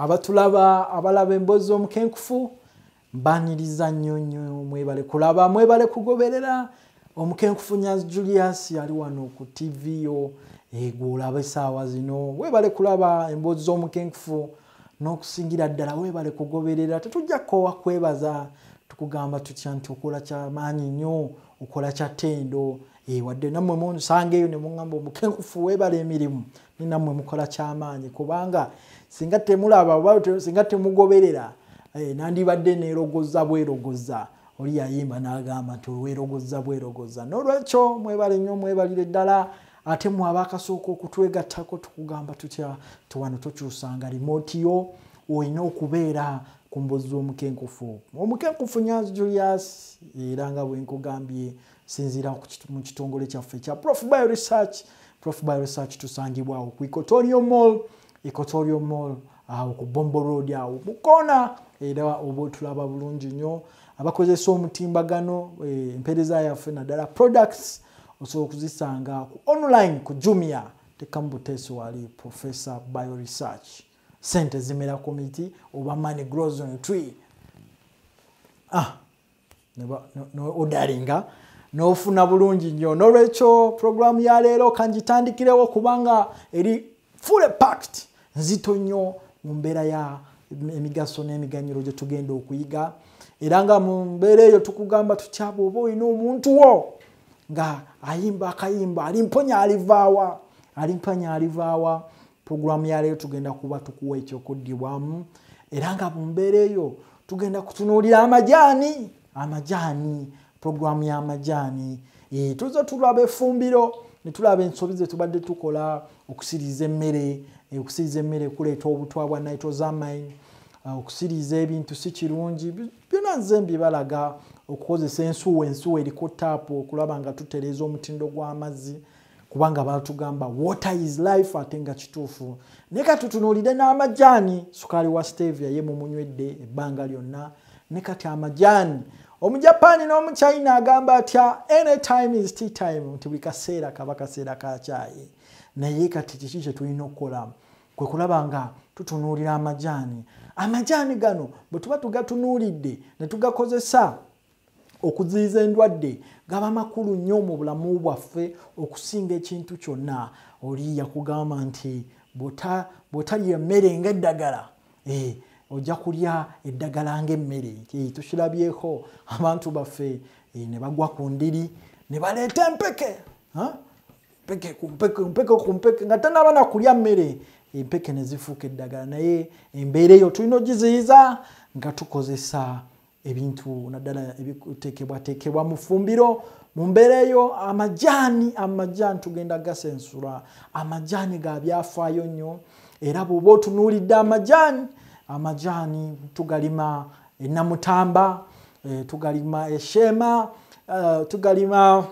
abatulaba abalaba emboozi omukenkufu mbaniriza nnyo mwebale kulaba mwebale kugoberera omukenkufu Nyanzi Julius yali wano ku TV yo egula besaawa zino webale kulaba emboozi z'omukenkufu n'okusingira ddala webale kugoberera tetujja kowa kwebaza tukugamba tutya nti okola kya maanyi nnyo okola kya ttendo wadde nammwe munsangeeyo ne muŋŋamba omukenkufu webale emirimu ni nammwe mukola ky'amaanyi kubanga singa temulaba oba singa temugoberera nandibadde neerogoza bwerogoza oli yayimba n'agamba nti weerogoza bwerogoza n'olwekyo mwebale nnyo mwebalire ddala ate mu abakasooka okutwegattako tukugamba tutya tuwano tokyusanga remote yo olina okubeera ku mboozi z'omukenkufu omukenkufu Nyanzi Julius era nga bwe nkugambye sinzira mu kitongole kyaffe kya Prof Bio Research tusangibwawo ku Equatorial Mall awo ku Bombo Road awo mukona era oba tulaba bulungi nnyo abakozesa omutimbagano empeereza yaffe naddala products osobola okuzisanga ku online ku Jumia tekamu buteeso wali Professor Bio Research sente zimera committee oba money grows on a tree no odaringa n'ofuna bulungi nnyo n'olwekyo programu ya leero kangitandikirewo kubanga eri full packed nzito nnyo mu mbeera ya emigaso n'emiganyiro gye tugenda okuyiga era nga mu mbeera eyo tukugamba tukyaba oba olina omuntu wo nga ayimba akayimba alimponya alivaawa programu ya leero tugenda kuba tukuwa ekyokuddibwamu era nga mu mbeera eyo tugenda kutunuulira amajaani programu ya amajaani tuzo tulaba efumbiro ne tulaba ensobi ze tubadde tukola okusiriza emmere kuleeta obutwa bwa nitrosamine okusiriza ebintu si kirungi byonna nze mbibalaga okukozesa ensuwa eriko taapu okulaba nga tutereeza omutindo gw'amazzi kubanga batugamba water is life ate nga kituufu ne katutunuulire n'amajaani sukaali wa stevia ye mumunywedde ebbanga lyonna ne kati amajaani omujapani n'omuchina agamba atya anytime is tea time nti buli kaseera kaba kaseera ka chai naye kati kiki kye tulina okukola kwe kulaba nga tutunuulira amajaani gano bwe tuba tugatunuulidde ne tugakozesa okuziyiza endwadde gaba makulu nnyo mu bulamu bwaffe okusinga ekintu kyonna oli yakugamba nti bw'otalya emmere ng'eddagala ojja kulya eddagala ng'emmere tukirabyeko abantu baffe ne bagwa ku ndiri ne baleeta empeke mpeke nga tanaba na kulya mmere empeke ne zifuuka eddagala naye embeera eyo tulina ogiziyiza nga tukozesa ebintu naddala ebiteekebwateekebwa mu ffumbiro mu mbeera eyo amajaani tugenda gasensula amajaani ga byafaayo nnyo era bw'oba otunuulidde amajaani tugalima enamutamba tugalima eshema tugalima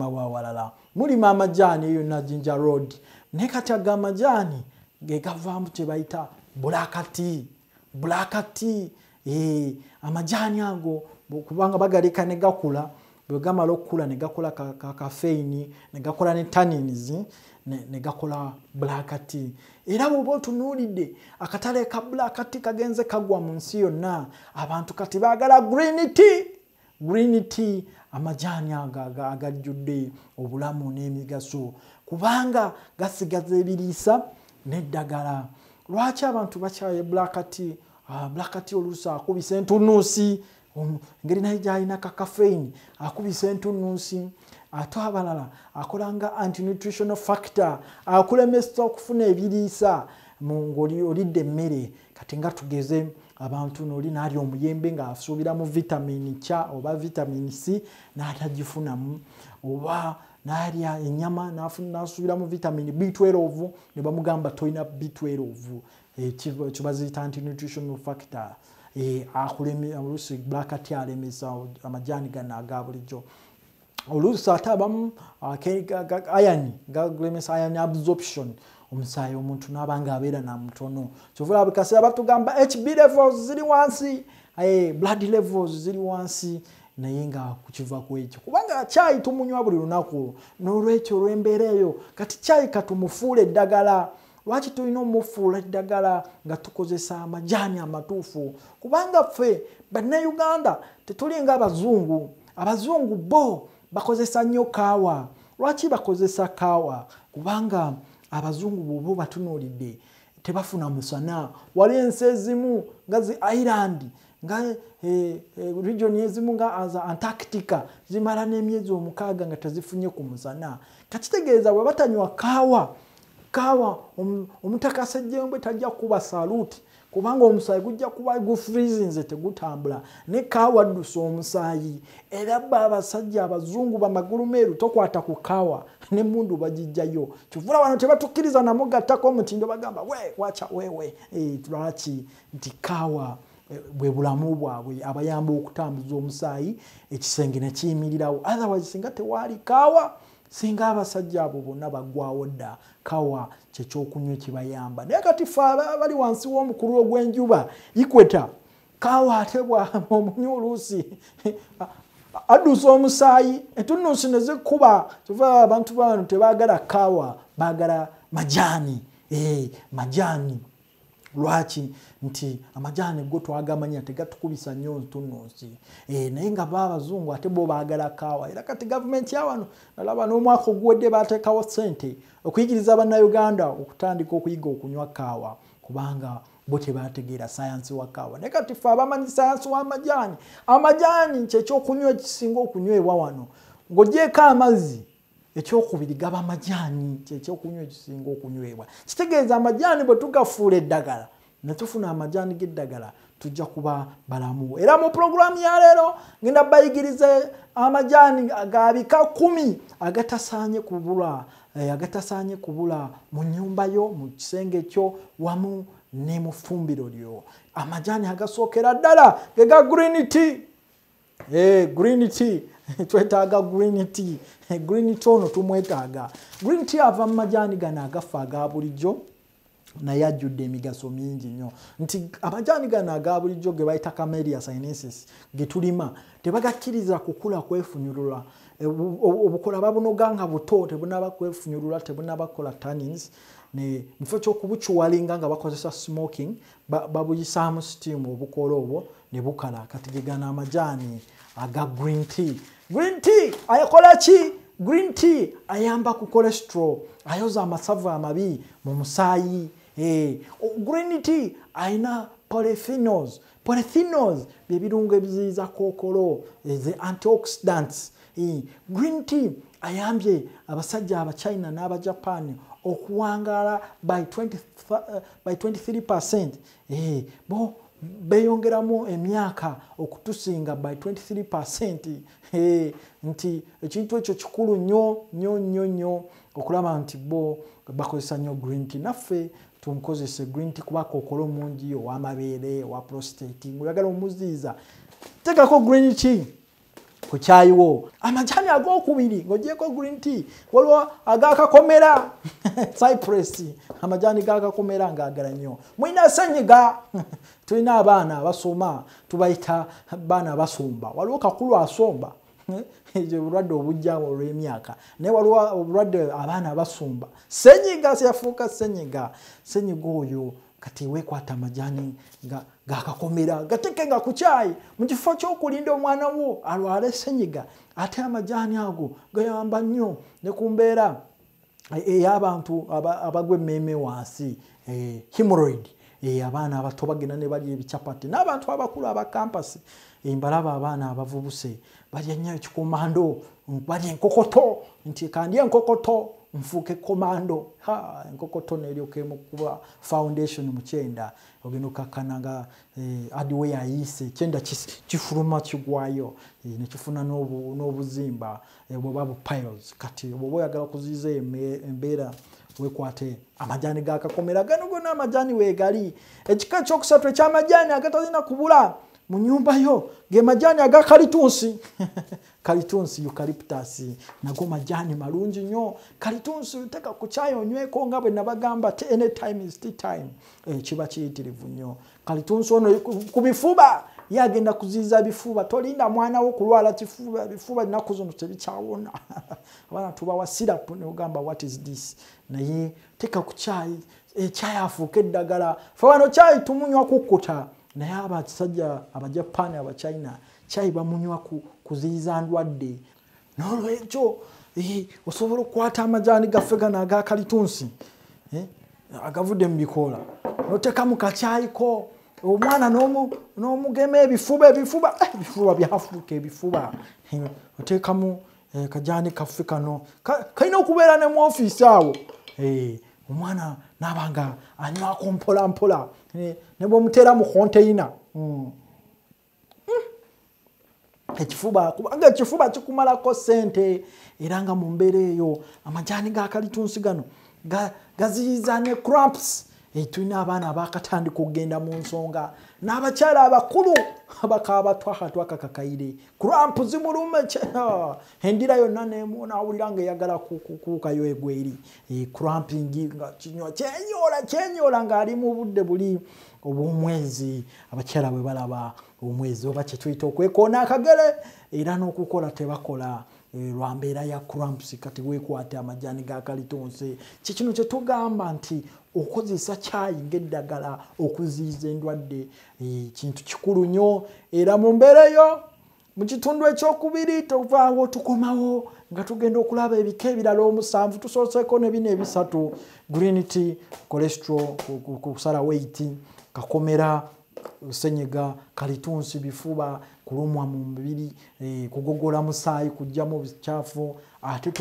wawalala mulima amajaani eyo na Jinja Road naye kati aga amajaani ge gavaamu kye bayita black tea amajaani ago kubanga bagaleka ne gakula bwe gamala okukula ne gakola kafeini ne gakola ne tannins ne gakola black tea era bw'oba otunuulidde akatale ka black tea kagenze kagwa mu nsi yonna abantu kati baagala green tea amajaani agajjudde obulamu n'emigaso kubanga gasigaza ebiriisa n'eddagala lwaki abantu bakyaye black tea oluusi akubisa entunnunsi ngeri naye gy'alina kakafeini akubisa entunnunsi ate abalala akolanga anti-nutritional factor akulemesa okufuna ebiriisa ng'olidde emmere kati nga tugeze abantu n'oli n'alya omuyembe ng'asuubira mu vitamini C oba vitamini C n'atagifunamu oba n'alya ennyama n'asuubira mu vitamini B12 ne bamugamba tolina B12 kibaziyita anti-nutritional factor oluusi black tea alemesa amajaani gano aga bulijjo oluusi ate abamu iron galemesa iron absorption omusaayi omuntu n'abanga abeera na mutono kyovula buli kaseera batugamba HB levels ziri wansi blood levels ziri wansi naye nga kukiva ku ekyo kubanga chai tumunywa buli lunaku n'olwekyo olw'embeera eyo kati chai katumufuula eddagala lwaki tulina omufuula eddagala nga tukozesa amajaani amatuufu kubanga ffe bannayuganda tetulinga abazungu bo bakozesa nnyo kaawa lwaki bakozesa kaawa kubanga abazungu bo batunuulidde tebafuna musana wali ensi ezimu nga zi Ireland nga region ezimu nga aza Antarctica zimala n'emyezi 6 nga tezifunye ku musana kakitegeeza bwe batanywa kaawa omutaka Ssejjembwe tajja kuba salute kubanga omusaayi gujja kuba gufreezinze tegutambula ne kaawa addusa omusaayi era abasajja abazungu bamagulu meeru tokwata ku kaawa ne mundu bagijjayo kivula wano tebatukkiriza namugattako omutindo bagamba wacha wewe lwaki nti kaawa bwe bulamu bwabwe abayamba okutambuza omusaayi ekisenge ne kiyimirirawo otherwise singa tewaali kaawa singa abasajja abo bonna baggwawo dda kaawa kyekyokunywa kibayamba naye kati fe bali wansi w'omukulu ogw'enjuba ikweta kaawa ate bwamunywa oluusi addusa omusaayi entunnunsi ne zikkuba kyova abantu bano tebaagala kaawa baagala majaani lwaki nti amajaani go twagamanya tegatukubisa nnyo ntunnunsi naye nga abazungu ate bo baagala kaawa era kati gavumenti yawano nalaba n'omwaka oguwedde baateekawo ssente okuyigiriza bannayuganda okutandika okuyiga okunywa kaawa kubanga bo tebategeera sayansi wa kaawa naye kati ffe abamanyi sayansi w'amajaani kyekyokunywa ekisinga okunywebwa wano ng'oggyeko amazzi ekyokubiri gaba amajaani kyekyokunywa ekisinga okunywebwa kitegeeza amajaani bwe tugafuula eddagala ne tufuna amajaani g'eddagala tujja kuba balamu era mu pulogulaamu ya leero ngenda bayigirize amajaani ga bika 10 agatasaanye kubula mu nnyumba yo mu kisenge kyo wamu ne mu ffumbiro lyo amajaani agasookera ddala ge ga green tea green tea twetaaga green tea green tea ono tumwetaaga green tea ava mu majaani gano agafa aga bulijjo naye ajjudde emigaso mingi nnyo nti amajaani gano aga bulijjo ge bayita Camellia sinensis ge tulima tebagakkiriza kukula kwefunyulula obukola babunoga nga buto tebunaba kwefunyulula tebunaba kola tannins ne mufo ky'okubucuwalinga nga bakozesa smoking babuyisaamu steam obukola obwo ne bukala kati ge gano amajaani aga green tea ayakola ki green tea ayamba ku cholesterol ayoza amasavu amabi mu musaayi green tea ayina polyphenols bye birungo ebiziyiza kookolo the antioxidants green tea ayambye abasajja abachina n'abajapan okuwangaala by 23% bo beyongeramu emyaka okutusinga by 23% nti ekintu ekyo kikulu nnyo okulaba nti bo bakozesa nnyo green tea naffe tunkozese green tea kuba kookolo mungi ow'amabeere owa prostate ng'oyagala omuziyiza tekako green tea ku kyayiwo amajaani ag'okubiri ng'ogyeko green tea waliwo agakakomera cypress amajaani gakakomera ng'agala nnyo mulina senyiga tulina abaana abasoma tubayita baana basomba waliwo kakulu asomba ekyo obulwadde obujja olw'emyaka naye waliwo obulwadde abaana abasomba senyiga yafuuka senyiga oyo kati weekwata amajaani gakakomera gateeke nga ku kyayi mu kifo ky'okulinda omwana wo alwale senyiga ate amajaani ago gayamba nnyo ne ku mbeera ey'abantu abagwa emmeeme wansi hemorrhoid abaana abato bagenda ne balya ebicyapati n'abantu abakulu aba kampasi mbalaba abaana abavubuse balya nnyo ekikomando balya enkokoto nti kandya enkokoto nfuuke komando enkokoto neeryokemu kuba foundation mu kyenda ogenda okakkana nga adiwe yayiise kyenda kifuluma kigwayo nekifuna n'obuzimba bweba bupiles kati bwoba oyagala okuziyiza embeera wekwate amajaani gakakomera gano gonna amajaani weegali ekika ekyokusatu ekyamajaani agatalina kubula mu nyumba yo ge majaani aga kalitunsi eucalyptus nago majaani malungi nnyo kalitunsi teka ku kyayi onyweko nga bwe nabagamba anytime is tea time kiba kiyitirivu nnyo kalitunsi ono ku bifuba yagenda kuziza bifuba tolinda mwana wo kulwala kifuba bifuba naku zono tebikyawona abana tubawa syrup ne ugamba what is this naye teka ku chai chai afuke eddagala fe wano chai tumunywa kukuta naye abasajja abajapani abachina chai bamunywa kuziza ndwadde n'olwekyo osobola okukwata amajani gaffe gano aga kalitunsi agavudde mu bikoola n'oteka mu kakyayiko omwana n'omugema ebifuba byafuuka ebifuba oteekamu kajani kaffe kano kalina okubeera ne mu ofiisi awo omwana n'abanga anywako mpola mpola ne bw'omuteera mu konteyina ekifuba kubanga ekifuba kikumalako ssente era nga mu mbeera eyo amajani ga kalitunsi gano gaziyiza ne cramps tulina abaana abakatandika okugenda mu nsonga n'abakyala abakulu abakaaba twaka kakayire cramp zimulume endira yonna n'awulira nga eyagala kuukayo egweri cramping nga kinywa kyenyola ng'ali mu budde buli obw'omwezi abakyala bwe balaba omwezi oba kye tuyita okwekoona akagere era n'okukola tebakola lwa mbeera ya cramps kati weekwate amajani ga kalitunsi kikino kye tugamba nti okozesa chai ng'eddagala okuziyiza endwadde kintu kikulu nnyo era mu mbeera eyo mu kitundu ekyokubiri tuvaawo tukomawo nga tugenda okulaba ebika ebirala 7 tusooseeko ne bino ebisatu green tea cholesterol kusala weight kakomera senyiga kalitunsi bifuba kulumwa mu mubiri kugogola musaayi kujjamu bikyafu ate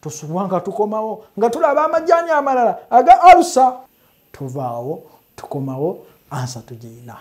tusubwanga tukomawo nga tulaba amajani amalala aga alusa tuvaawo tukomawo ansa tugirina.